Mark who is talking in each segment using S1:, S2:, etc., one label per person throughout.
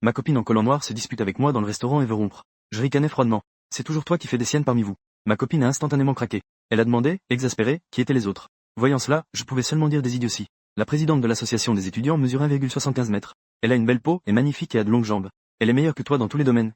S1: Ma copine en col en noir se dispute avec moi dans le restaurant et veut rompre. Je ricanais froidement. C'est toujours toi qui fais des siennes parmi vous. Ma copine a instantanément craqué. Elle a demandé, exaspérée, qui étaient les autres. Voyant cela, je pouvais seulement dire des idioties. La présidente de l'association des étudiants mesure 1,75 m. Elle a une belle peau, est magnifique et a de longues jambes. Elle est meilleure que toi dans tous les domaines.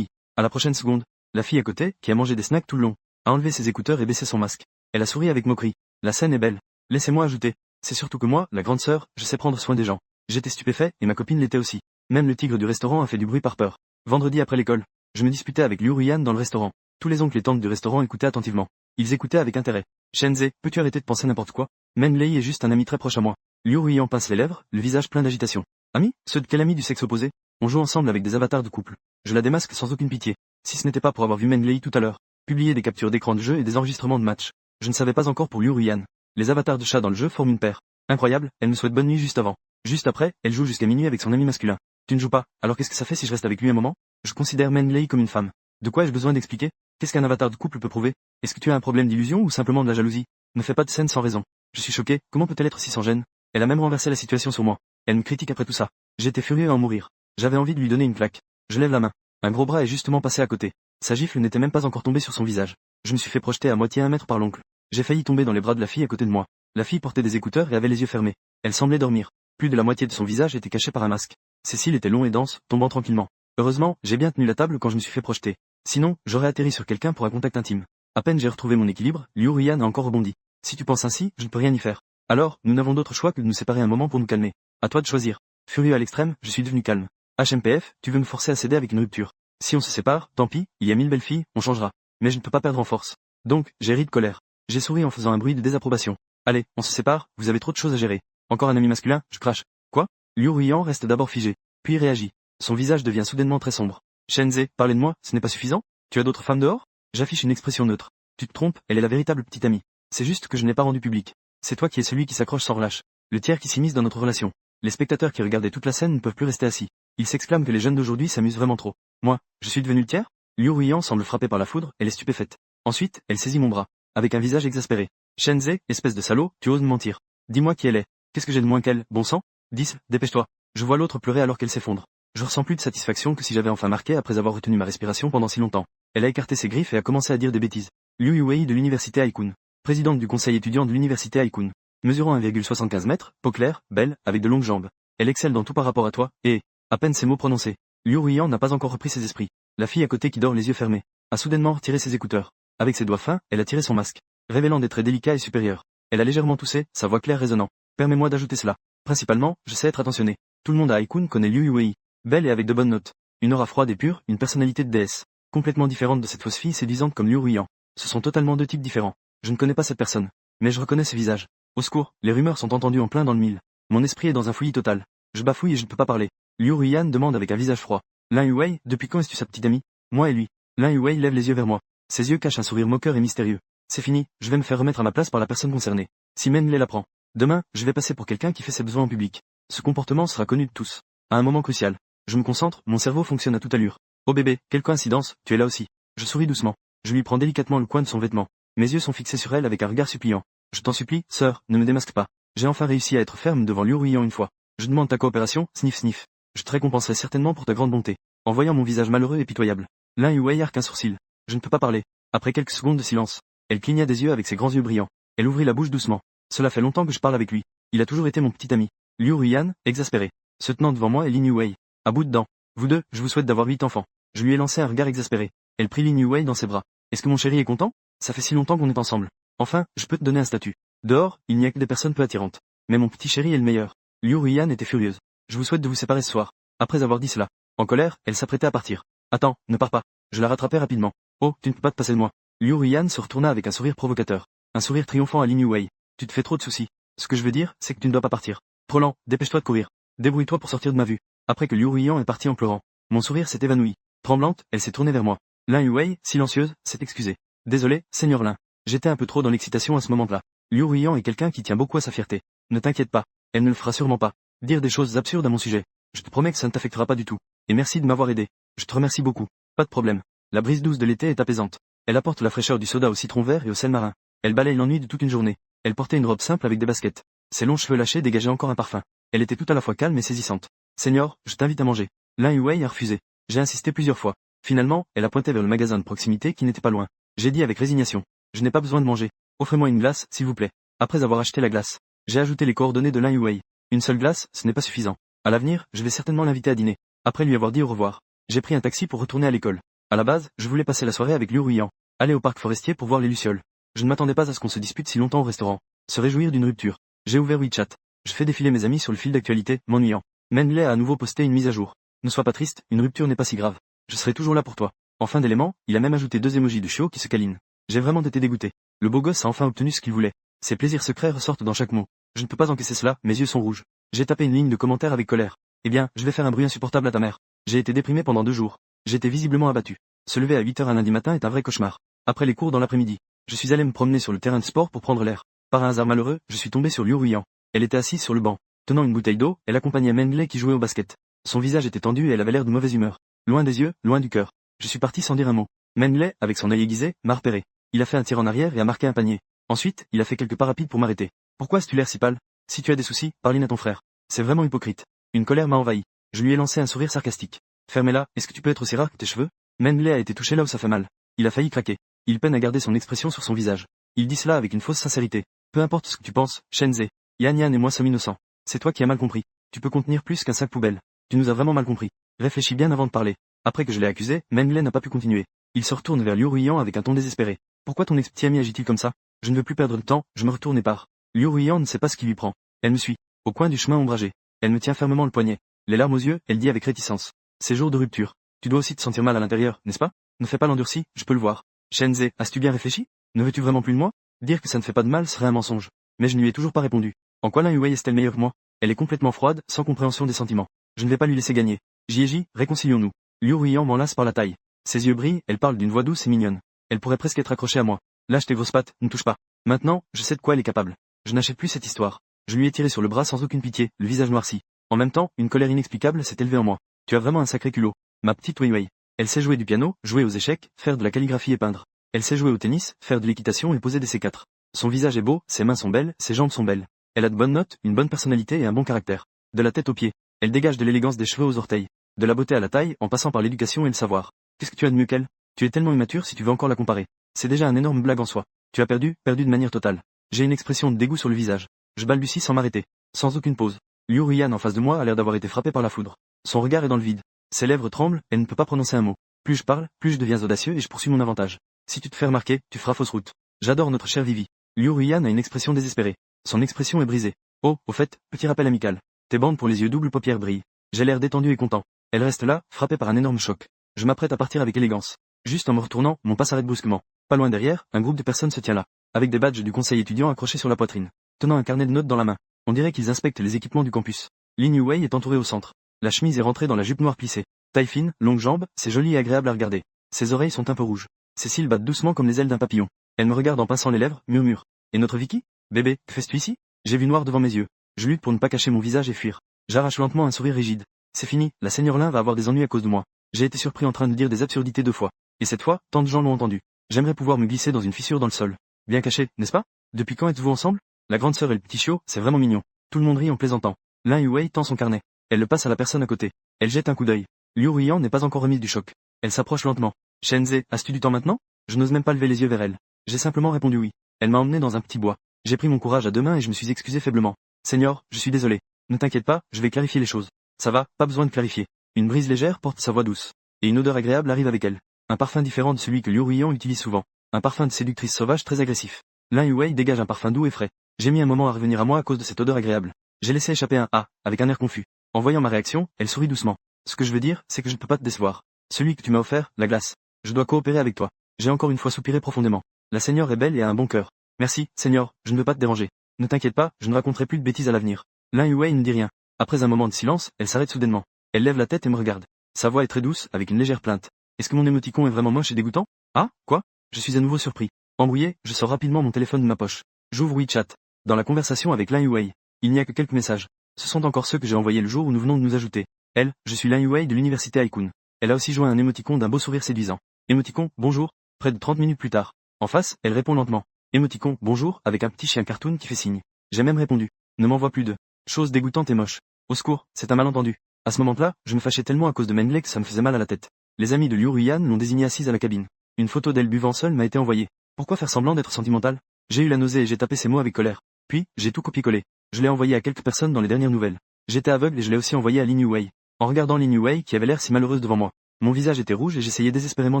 S1: À la prochaine seconde, la fille à côté, qui a mangé des snacks tout le long, a enlevé ses écouteurs et baissé son masque. Elle a souri avec moquerie. La scène est belle. Laissez-moi ajouter. C'est surtout que moi, la grande sœur, je sais prendre soin des gens. J'étais stupéfait, et ma copine l'était aussi. Même le tigre du restaurant a fait du bruit par peur. Vendredi après l'école, je me disputais avec Liu Ruyan dans le restaurant. Tous les oncles et tantes du restaurant écoutaient attentivement. Ils écoutaient avec intérêt. Shenze, peux-tu arrêter de penser n'importe quoi? Men Lei est juste un ami très proche à moi. Liu Ruyan pince les lèvres, le visage plein d'agitation. Amis? Ceux de quel ami du sexe opposé? On joue ensemble avec des avatars de couple. Je la démasque sans aucune pitié. Si ce n'était pas pour avoir vu Men Lei tout à l'heure, publier des captures d'écran de jeu et des enregistrements de matchs. Je ne savais pas encore pour Liu Ruyan. Les avatars de chat dans le jeu forment une paire. Incroyable, elle me souhaite bonne nuit juste avant. Juste après, elle joue jusqu'à minuit avec son ami masculin. Tu ne joues pas, alors qu'est-ce que ça fait si je reste avec lui un moment? Je considère Men Lei comme une femme. De quoi ai-je besoin d'expliquer? Qu'est-ce qu'un avatar de couple peut prouver? Est-ce que tu as un problème d'illusion ou simplement de la jalousie? Ne fais pas de scène sans raison. Je suis choqué, comment peut-elle être si sans gêne? Elle a même renversé la situation sur moi. Elle me critique après tout ça. J'étais furieux à en mourir. J'avais envie de lui donner une claque. Je lève la main. Un gros bras est justement passé à côté. Sa gifle n'était même pas encore tombée sur son visage. Je me suis fait projeter à moitié 1 mètre par l'oncle. J'ai failli tomber dans les bras de la fille à côté de moi. La fille portait des écouteurs et avait les yeux fermés. Elle semblait dormir. Plus de la moitié de son visage était caché par un masque. Ses cils étaient longs et denses, tombant tranquillement. Heureusement, j'ai bien tenu la table quand je me suis fait projeter. Sinon, j'aurais atterri sur quelqu'un pour un contact intime. À peine j'ai retrouvé mon équilibre, Liu Ruyan a encore rebondi. Si tu penses ainsi, je ne peux rien y faire. Alors, nous n'avons d'autre choix que de nous séparer un moment pour nous calmer. À toi de choisir. Furieux à l'extrême, je suis devenu calme. HMPF, tu veux me forcer à céder avec une rupture. Si on se sépare, tant pis, il y a 1000 belles filles, on changera. Mais je ne peux pas perdre en force. Donc, j'ai ri de colère. J'ai souri en faisant un bruit de désapprobation. Allez, on se sépare, vous avez trop de choses à gérer. Encore un ami masculin, je crache. Quoi? Liu Ruyan reste d'abord figé, puis réagit. Son visage devient soudainement très sombre. Shenze, parler de moi, ce n'est pas suffisant? Tu as d'autres femmes dehors? J'affiche une expression neutre. Tu te trompes, elle est la véritable petite amie. C'est juste que je n'ai pas rendu public. C'est toi qui es celui qui s'accroche sans relâche. Le tiers qui s'immisce dans notre relation. Les spectateurs qui regardaient toute la scène ne peuvent plus rester assis. Ils s'exclament que les jeunes d'aujourd'hui s'amusent vraiment trop. Moi, je suis devenu le tiers? Liu Ruyan semble frappée par la foudre, elle est stupéfaite. Ensuite, elle saisit mon bras. Avec un visage exaspéré. Shenze, espèce de salaud, tu oses me mentir. Dis-moi qui elle est. Qu'est-ce que j'ai de moins qu'elle, bon sang? 10, dépêche-toi. Je vois l'autre pleurer alors qu'elle s'effondre. Je ressens plus de satisfaction que si j'avais enfin marqué après avoir retenu ma respiration pendant si longtemps. Elle a écarté ses griffes et a commencé à dire des bêtises. Liu Yuwei de l'université Haikun. Présidente du conseil étudiant de l'université Haikun. Mesurant 1,75 m, peau claire, belle, avec de longues jambes. Elle excelle dans tout par rapport à toi, et, à peine ces mots prononcés, Liu Ruyan n'a pas encore repris ses esprits. La fille à côté qui dort les yeux fermés, a soudainement retiré ses écouteurs. Avec ses doigts fins, elle a tiré son masque, révélant des traits délicats et supérieurs. Elle a légèrement toussé, sa voix claire résonnant. Permets-moi d'ajouter cela. Principalement, je sais être attentionné. Tout le monde à Haikun connaît Liu Yuwei. Belle et avec de bonnes notes. Une aura froide et pure, une personnalité de déesse. Complètement différente de cette fausse fille séduisante comme Liu Ruyan. Ce sont totalement deux types différents. Je ne connais pas cette personne. Mais je reconnais ce visage. Au secours, les rumeurs sont entendues en plein dans le mille. Mon esprit est dans un fouillis total. Je bafouille et je ne peux pas parler. Liu Ruyan demande avec un visage froid. Lin Yuwei, depuis quand es-tu sa petite amie? Moi et lui. Lin Yuwei lève les yeux vers moi. Ses yeux cachent un sourire moqueur et mystérieux. C'est fini, je vais me faire remettre à ma place par la personne concernée. Si Men Lei l'apprend. Demain, je vais passer pour quelqu'un qui fait ses besoins en public. Ce comportement sera connu de tous. À un moment crucial. Je me concentre, mon cerveau fonctionne à toute allure. Oh bébé, quelle coïncidence, tu es là aussi. Je souris doucement. Je lui prends délicatement le coin de son vêtement. Mes yeux sont fixés sur elle avec un regard suppliant. Je t'en supplie, sœur, ne me démasque pas. J'ai enfin réussi à être ferme devant Liu Ruyan une fois. Je demande ta coopération, sniff sniff. Je te récompenserai certainement pour ta grande bonté. En voyant mon visage malheureux et pitoyable. Lin Yuwei arque un sourcil. Je ne peux pas parler. Après quelques secondes de silence, elle cligna des yeux avec ses grands yeux brillants. Elle ouvrit la bouche doucement. Cela fait longtemps que je parle avec lui. Il a toujours été mon petit ami. Liu Ruyan, exaspéré. Se tenant devant moi est Lin Yuwei. À bout de dents. Vous deux, je vous souhaite d'avoir 8 enfants. Je lui ai lancé un regard exaspéré. Elle prit Lin Yuwei dans ses bras. Est-ce que mon chéri est content? Ça fait si longtemps qu'on est ensemble. Enfin, je peux te donner un statut. Dehors, il n'y a que des personnes peu attirantes. Mais mon petit chéri est le meilleur. Liu Ruyan était furieuse. Je vous souhaite de vous séparer ce soir. Après avoir dit cela. En colère, elle s'apprêtait à partir. Attends, ne pars pas. Je la rattrapais rapidement. Oh, tu ne peux pas te passer de moi. Liu Ruyan se retourna avec un sourire provocateur. Un sourire triomphant à Lin Yuwei. Tu te fais trop de soucis. Ce que je veux dire, c'est que tu ne dois pas partir. Trop lent, dépêche-toi de courir. Débrouille-toi pour sortir de ma vue. Après que Liu Ruyan est parti en pleurant. Mon sourire s'est évanoui. Tremblante, elle s'est tournée vers moi. Lin Yuwei, silencieuse, s'est excusée. Désolé, Seigneur Lin. J'étais un peu trop dans l'excitation à ce moment-là. Liu Ruyan est quelqu'un qui tient beaucoup à sa fierté. Ne t'inquiète pas. Elle ne le fera sûrement pas. Dire des choses absurdes à mon sujet. Je te promets que ça ne t'affectera pas du tout. Et merci de m'avoir aidé. Je te remercie beaucoup. Pas de problème. La brise douce de l'été est apaisante. Elle apporte la fraîcheur du soda au citron vert et au sel marin. Elle balaye l'ennui de toute une journée. Elle portait une robe simple avec des baskets. Ses longs cheveux lâchés dégageaient encore un parfum. Elle était tout à la fois calme et saisissante. Seigneur, je t'invite à manger. Lin Yuwei a refusé. J'ai insisté plusieurs fois. Finalement, elle a pointé vers le magasin de proximité qui n'était pas loin. J'ai dit avec résignation. Je n'ai pas besoin de manger. Offrez-moi une glace, s'il vous plaît. Après avoir acheté la glace, j'ai ajouté les coordonnées de Lin Yuwei. Une seule glace, ce n'est pas suffisant. À l'avenir, je vais certainement l'inviter à dîner. Après lui avoir dit au revoir, j'ai pris un taxi pour retourner à l'école. À la base, je voulais passer la soirée avec Liu Ruiyan, aller au parc forestier pour voir les lucioles. Je ne m'attendais pas à ce qu'on se dispute si longtemps au restaurant. Se réjouir d'une rupture. J'ai ouvert WeChat. Je fais défiler mes amis sur le fil d'actualité, m'ennuyant. Menley a à nouveau posté une mise à jour. Ne sois pas triste, une rupture n'est pas si grave. Je serai toujours là pour toi. En fin d'élément, il a même ajouté 2 émojis de chiot qui se câlinent. J'ai vraiment été dégoûté. Le beau gosse a enfin obtenu ce qu'il voulait. Ses plaisirs secrets ressortent dans chaque mot. Je ne peux pas encaisser cela, mes yeux sont rouges. J'ai tapé une ligne de commentaire avec colère. Eh bien, je vais faire un bruit insupportable à ta mère. J'ai été déprimé pendant 2 jours. J'étais visiblement abattu. Se lever à 8 heures un lundi matin est un vrai cauchemar. Après les cours dans l'après-midi, je suis allé me promener sur le terrain de sport pour prendre l'air. Par un hasard malheureux, je suis tombé sur Liu Ruiyan. Elle était assise sur le banc. Tenant une bouteille d'eau, elle accompagnait Menley qui jouait au basket. Son visage était tendu et elle avait l'air de mauvaise humeur. Loin des yeux, loin du cœur. Je suis parti sans dire un mot. Menley, avec son œil aiguisé, m'a repéré. Il a fait un tir en arrière et a marqué un panier. Ensuite, il a fait quelques pas rapides pour m'arrêter. Pourquoi as-tu l'air si pâle? Si tu as des soucis, parle à ton frère. C'est vraiment hypocrite. Une colère m'a envahi. Je lui ai lancé un sourire sarcastique. Fermez-la, est-ce que tu peux être aussi rare que tes cheveux? Menley a été touché là où ça fait mal. Il a failli craquer. Il peine à garder son expression sur son visage. Il dit cela avec une fausse sincérité. Peu importe ce que tu penses, Shenze. Yan Yan et moi sommes innocents. C'est toi qui as mal compris. Tu peux contenir plus qu'un sac poubelle. Tu nous as vraiment mal compris. Réfléchis bien avant de parler. Après que je l'ai accusé, Menley n'a pas pu continuer. Il se retourne vers Liu Ruiyan avec un ton désespéré. Pourquoi ton ex-petit ami agit-il comme ça? Je ne veux plus perdre de temps, je me retourne et pars. Liu Ruiyan ne sait pas ce qui lui prend. Elle me suit. Au coin du chemin ombragé. Elle me tient fermement le poignet. Les larmes aux yeux, elle dit avec réticence. Ces jours de rupture. Tu dois aussi te sentir mal à l'intérieur, n'est-ce pas? Ne fais pas l'endurci, je peux le voir. Shenze, as-tu bien réfléchi? Ne veux-tu vraiment plus de moi? Dire que ça ne fait pas de mal serait un mensonge. Mais je ne lui ai toujours pas répondu. En quoi Lin Yuwei est-elle meilleure que moi? Elle est complètement froide, sans compréhension des sentiments. Je ne vais pas lui laisser gagner. J, réconcilions-nous. Liu Ruiyan m'enlace par la taille. Ses yeux brillent, elle parle d'une voix douce et mignonne. Elle pourrait presque être accrochée à moi. Lâche tes grosses pattes, ne touche pas. Maintenant, je sais de quoi elle est capable. Je n'achète plus cette histoire. Je lui ai tiré sur le bras sans aucune pitié, le visage noirci. En même temps, une colère inexplicable s'est élevée en moi. Tu as vraiment un sacré culot. Ma petite Weiwei. Elle sait jouer du piano, jouer aux échecs, faire de la calligraphie et peindre. Elle sait jouer au tennis, faire de l'équitation et poser des C4. Son visage est beau, ses mains sont belles, ses jambes sont belles. Elle a de bonnes notes, une bonne personnalité et un bon caractère. De la tête aux pieds. Elle dégage de l'élégance des cheveux aux orteils. De la beauté à la taille, en passant par l'éducation et le savoir. Qu'est-ce que tu as de mieux qu'elle? Tu es tellement immature si tu veux encore la comparer. C'est déjà un énorme blague en soi. Tu as perdu de manière totale. J'ai une expression de dégoût sur le visage. Je balbutie sans m'arrêter. Sans aucune pause. Liu Ruiyan en face de moi a l'air d'avoir été frappé par la foudre. Son regard est dans le vide. Ses lèvres tremblent, elle ne peut pas prononcer un mot. Plus je parle, plus je deviens audacieux et je poursuis mon avantage. Si tu te fais remarquer, tu feras fausse route. J'adore notre chère Vivi. Liu Ruiyan a une expression désespérée. Son expression est brisée. Oh, au fait, petit rappel amical. Tes bandes pour les yeux double paupières brillent. J'ai l'air détendu et content. Elle reste là, frappée par un énorme choc. Je m'apprête à partir avec élégance. Juste en me retournant, mon pas s'arrête brusquement. Pas loin derrière, un groupe de personnes se tient là, avec des badges du conseil étudiant accrochés sur la poitrine, tenant un carnet de notes dans la main. On dirait qu'ils inspectent les équipements du campus. Lin Yuwei est entourée au centre. La chemise est rentrée dans la jupe noire plissée. Taille fine, longue jambe, c'est joli et agréable à regarder. Ses oreilles sont un peu rouges. Ses cils battent doucement comme les ailes d'un papillon. Elle me regarde en pinçant les lèvres, murmure. Et notre Vicky? Bébé, que fais-tu ici? J'ai vu noir devant mes yeux. Je lutte pour ne pas cacher mon visage et fuir. J'arrache lentement un sourire rigide. C'est fini, la seigneur Lin va avoir des ennuis à cause de moi. J'ai été surpris en train de dire des absurdités 2 fois. Et cette fois, tant de gens l'ont entendu. J'aimerais pouvoir me glisser dans une fissure dans le sol. Bien caché, n'est-ce pas? Depuis quand êtes-vous ensemble? La grande sœur et le petit chiot, c'est vraiment mignon. Tout le monde rit en plaisantant. Lin Yuwei tend son carnet. Elle le passe à la personne à côté. Elle jette un coup d'œil. Liu Ruiyan n'est pas encore remise du choc. Elle s'approche lentement. Shenze, as-tu du temps maintenant? Je n'ose même pas lever les yeux vers elle. J'ai simplement répondu oui. Elle m'a emmené dans un petit bois. J'ai pris mon courage à 2 mains et je me suis excusé faiblement. Seigneur, je suis désolé. Ne t'inquiète pas, je vais clarifier les choses. Ça va, pas besoin de clarifier. Une brise légère porte sa voix douce. Et une odeur agréable arrive avec elle. Un parfum différent de celui que Liu Ruiyan utilise souvent. Un parfum de séductrice sauvage très agressif. Lin Yuwei dégage un parfum doux et frais. J'ai mis un moment à revenir à moi à cause de cette odeur agréable. J'ai laissé échapper un « ah » avec un air confus. En voyant ma réaction, elle sourit doucement. Ce que je veux dire, c'est que je ne peux pas te décevoir. Celui que tu m'as offert, la glace. Je dois coopérer avec toi. J'ai encore une fois soupiré profondément. La seigneur est belle et a un bon cœur. Merci, seigneur, je ne veux pas te déranger. Ne t'inquiète pas, je ne raconterai plus de bêtises à l'avenir. Lin Yuwei ne dit rien. Après un moment de silence, elle s'arrête soudainement. Elle lève la tête et me regarde. Sa voix est très douce, avec une légère plainte. Est-ce que mon émoticon est vraiment moche et dégoûtant? Ah, quoi? Je suis à nouveau surpris. Embrouillé, je sors rapidement mon téléphone de ma poche. J'ouvre WeChat. Dans la conversation avec Lin Yuwei, il n'y a que quelques messages. Ce sont encore ceux que j'ai envoyés le jour où nous venons de nous ajouter. Elle, je suis Lin Yuwei de l'université Haikun. Elle a aussi joint un émoticon d'un beau sourire séduisant. Émoticon, bonjour. Près de 30 minutes plus tard. En face, elle répond lentement. Émoticon, bonjour, avec un petit chien cartoon qui fait signe. J'ai même répondu. Ne m'envoie plus de choses dégoûtantes et moches. Au secours, c'est un malentendu. À ce moment-là, je me fâchais tellement à cause de Menley que ça me faisait mal à la tête. Les amis de Liu Ruiyan l'ont désignée assise à la cabine. Une photo d'elle buvant seule m'a été envoyée. Pourquoi faire semblant d'être sentimental? J'ai eu la nausée et j'ai tapé ces mots avec colère. Puis, j'ai tout copié-collé. Je l'ai envoyé à quelques personnes dans les dernières nouvelles. J'étais aveugle et je l'ai aussi envoyé à Lin Yuwei. En regardant Lin Yuwei qui avait l'air si malheureuse devant moi. Mon visage était rouge et j'essayais désespérément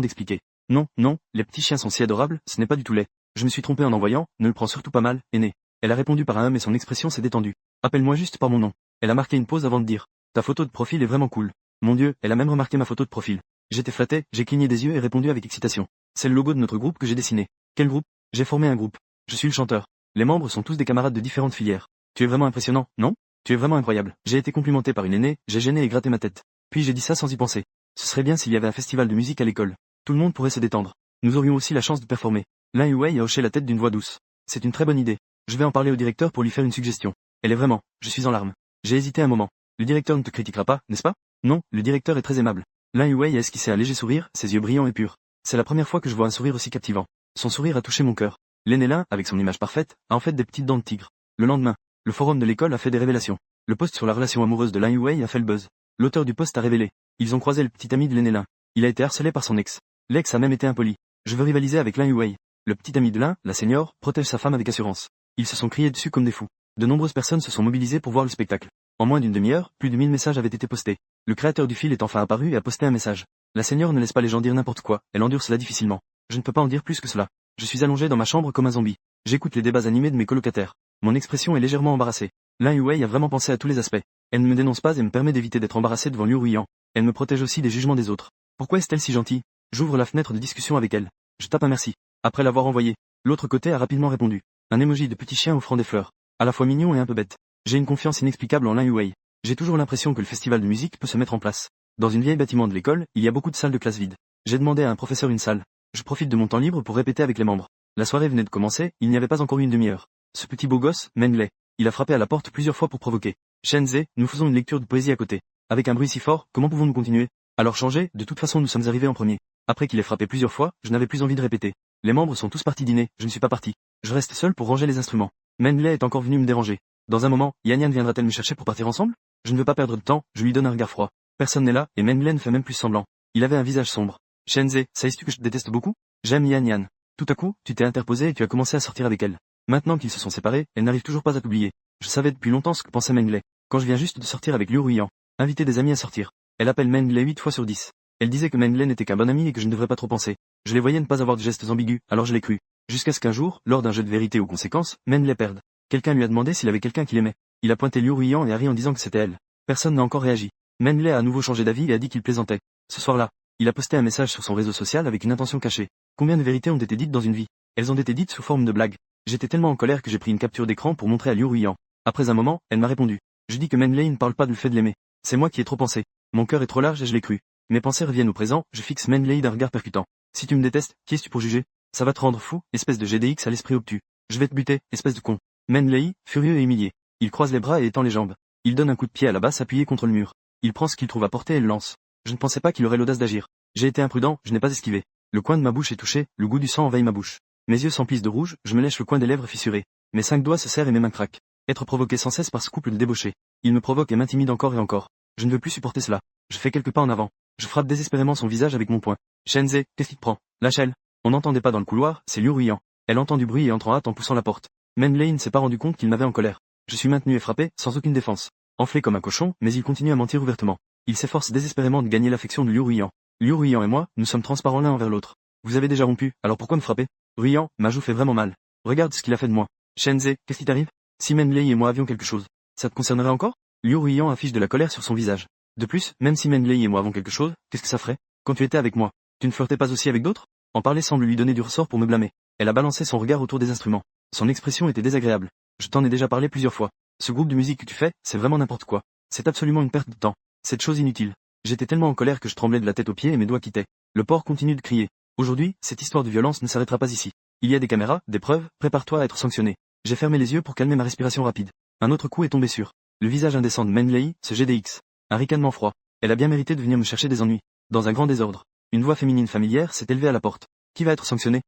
S1: d'expliquer. Non, non, les petits chiens sont si adorables, ce n'est pas du tout laid. Je me suis trompé en envoyant, ne le prends surtout pas mal, aîné. Elle a répondu par un mais son expression s'est détendue. Appelle-moi juste par mon nom. Elle a marqué une pause avant de dire. Ta photo de profil est vraiment cool. Mon Dieu, elle a même remarqué ma photo de profil. J'étais flatté, j'ai cligné des yeux et répondu avec excitation. C'est le logo de notre groupe que j'ai dessiné. Quel groupe? J'ai formé un groupe. Je suis le chanteur. Les membres sont tous des camarades de différentes filières. Tu es vraiment impressionnant, non? Tu es vraiment incroyable. J'ai été complimenté par une aînée, j'ai gêné et gratté ma tête. Puis j'ai dit ça sans y penser. Ce serait bien s'il y avait un festival de musique à l'école. Tout le monde pourrait se détendre. Nous aurions aussi la chance de performer. Lin Yuwei a hoché la tête d'une voix douce. C'est une très bonne idée. Je vais en parler au directeur pour lui faire une suggestion. Elle est vraiment, je suis en larmes. J'ai hésité un moment. Le directeur ne te critiquera pas, n'est-ce pas? Non, le directeur est très aimable. Lin Yuwei a esquissé un léger sourire, ses yeux brillants et purs. C'est la première fois que je vois un sourire aussi captivant. Son sourire a touché mon cœur. L'aîné Lin, avec son image parfaite, a en fait des petites dents de tigre. Le lendemain, le forum de l'école a fait des révélations. Le post sur la relation amoureuse de Lin Yuwei a fait le buzz. L'auteur du post a révélé. Ils ont croisé le petit ami de l'aîné Lin. Il a été harcelé par son ex. L'ex a même été impoli. Je veux rivaliser avec Lin Yuwei. Le petit ami de Lin, la senior, protège sa femme avec assurance. Ils se sont criés dessus comme des fous. De nombreuses personnes se sont mobilisées pour voir le spectacle. En moins d'une demi-heure, plus de 1000 messages avaient été postés. Le créateur du fil est enfin apparu et a posté un message. La senior ne laisse pas les gens dire n'importe quoi, elle endure cela difficilement. Je ne peux pas en dire plus que cela. Je suis allongé dans ma chambre comme un zombie. J'écoute les débats animés de mes colocataires. Mon expression est légèrement embarrassée. Lin Yuwei a vraiment pensé à tous les aspects. Elle ne me dénonce pas et me permet d'éviter d'être embarrassé devant Liu Ruiyan. Elle me protège aussi des jugements des autres. Pourquoi est-elle si gentille? J'ouvre la fenêtre de discussion avec elle. Je tape un merci. Après l'avoir envoyé, l'autre côté a rapidement répondu. Un emoji de petit chien offrant des fleurs. À la fois mignon et un peu bête. J'ai une confiance inexplicable en Lin Yuwei. J'ai toujours l'impression que le festival de musique peut se mettre en place. Dans une vieille bâtiment de l'école, il y a beaucoup de salles de classe vides. J'ai demandé à un professeur une salle. Je profite de mon temps libre pour répéter avec les membres. La soirée venait de commencer, il n'y avait pas encore eu une demi-heure. Ce petit beau gosse, Menley. Il a frappé à la porte plusieurs fois pour provoquer. Shenze, nous faisons une lecture de poésie à côté. Avec un bruit si fort, comment pouvons-nous continuer? Alors changez, de toute façon nous sommes arrivés en premier. Après qu'il ait frappé plusieurs fois, je n'avais plus envie de répéter. Les membres sont tous partis dîner, je ne suis pas parti. Je reste seul pour ranger les instruments. Menley est encore venu me déranger. Dans un moment, Yan viendra-t-elle me chercher pour partir ensemble? Je ne veux pas perdre de temps, je lui donne un regard froid. Personne n'est là, et Menley ne fait même plus semblant. Il avait un visage sombre. Shenze, sais-tu que je te déteste beaucoup? J'aime Yan. Tout à coup, tu t'es interposé et tu as commencé à sortir avec elle. Maintenant qu'ils se sont séparés, elle n'arrive toujours pas à t'oublier. Je savais depuis longtemps ce que pensait Menley. Quand je viens juste de sortir avec Liu Ruiyan, inviter des amis à sortir. Elle appelle Menley 8 fois sur 10. Elle disait que Menley n'était qu'un bon ami et que je ne devrais pas trop penser. Je les voyais ne pas avoir de gestes ambigus, alors je l'ai cru. Jusqu'à ce qu'un jour, lors d'un jeu de vérité ou conséquence, Menley perde. Quelqu'un lui a demandé s'il avait quelqu'un qu'il aimait. Il a pointé Liu Ruiyan et a ri en disant que c'était elle. Personne n'a encore réagi. Menley a à nouveau changé d'avis et a dit qu'il plaisantait. Ce soir-là, il a posté un message sur son réseau social avec une intention cachée. Combien de vérités ont été dites dans une vie? Elles ont été dites sous forme de blagues. J'étais tellement en colère que j'ai pris une capture d'écran pour montrer à Liu Ruiyan. Après un moment, elle m'a répondu. Je dis que Menley ne parle pas du fait de l'aimer. C'est moi qui ai trop pensé. Mon cœur est trop large et je l'ai cru. Mes pensées reviennent au présent, je fixe Menley d'un regard percutant. Si tu me détestes, qui es-tu pour juger? Ça va te rendre fou, espèce de GDX à l'esprit obtus. Je vais te buter, espèce de con. Menley, furieux et humilié. Il croise les bras et étend les jambes. Il donne un coup de pied à la basse appuyé contre le mur. Il prend ce qu'il trouve à portée et le lance. Je ne pensais pas qu'il aurait l'audace d'agir. J'ai été imprudent, je n'ai pas esquivé. Le coin de ma bouche est touché, le goût du sang envahit ma bouche. Mes yeux s'emplissent de rouge, je me lèche le coin des lèvres fissurées. Mes 5 doigts se serrent et mes mains craquent. Être provoqué sans cesse par ce couple de débauchés. Il me provoque et m'intimide encore et encore. Je ne veux plus supporter cela. Je fais quelques pas en avant. Je frappe désespérément son visage avec mon poing. Shenze, qu'est-ce qui te prend? Lâche-elle. On n'entendait pas dans le couloir, c'est Liu Ruiyan. Elle entend du bruit et entre en hâte en poussant la porte. Menley ne s'est pas rendu compte qu'il m'avait en colère. Je suis maintenu et frappé, sans aucune défense. Enflé comme un cochon, mais il continue à mentir ouvertement. Il s'efforce désespérément de gagner l'affection de Liu Ruiyan. Liu Ruiyan et moi, nous sommes transparents l'un envers l'autre. Vous avez déjà rompu, alors pourquoi me frapper? Ruiyan, ma joue fait vraiment mal. Regarde ce qu'il a fait de moi. Shenze, qu'est-ce qui t'arrive? Si Menley et moi avions quelque chose, ça te concernerait encore? Liu Ruiyan affiche de la colère sur son visage. De plus, même si Menley et moi avons quelque chose, qu'est-ce que ça ferait? Quand tu étais avec moi, tu ne flirtais pas aussi avec d'autres? En parler semble lui donner du ressort pour me blâmer. Elle a balancé son regard autour des instruments. Son expression était désagréable. Je t'en ai déjà parlé plusieurs fois. Ce groupe de musique que tu fais, c'est vraiment n'importe quoi. C'est absolument une perte de temps. Cette chose inutile. J'étais tellement en colère que je tremblais de la tête aux pieds et mes doigts quittaient. Le porc continue de crier. Aujourd'hui, cette histoire de violence ne s'arrêtera pas ici. Il y a des caméras, des preuves, prépare-toi à être sanctionné. J'ai fermé les yeux pour calmer ma respiration rapide. Un autre coup est tombé sur le visage indécent de Menley, ce GDX. Un ricanement froid. Elle a bien mérité de venir me chercher des ennuis. Dans un grand désordre. Une voix féminine familière s'est élevée à la porte. Qui va être sanctionné?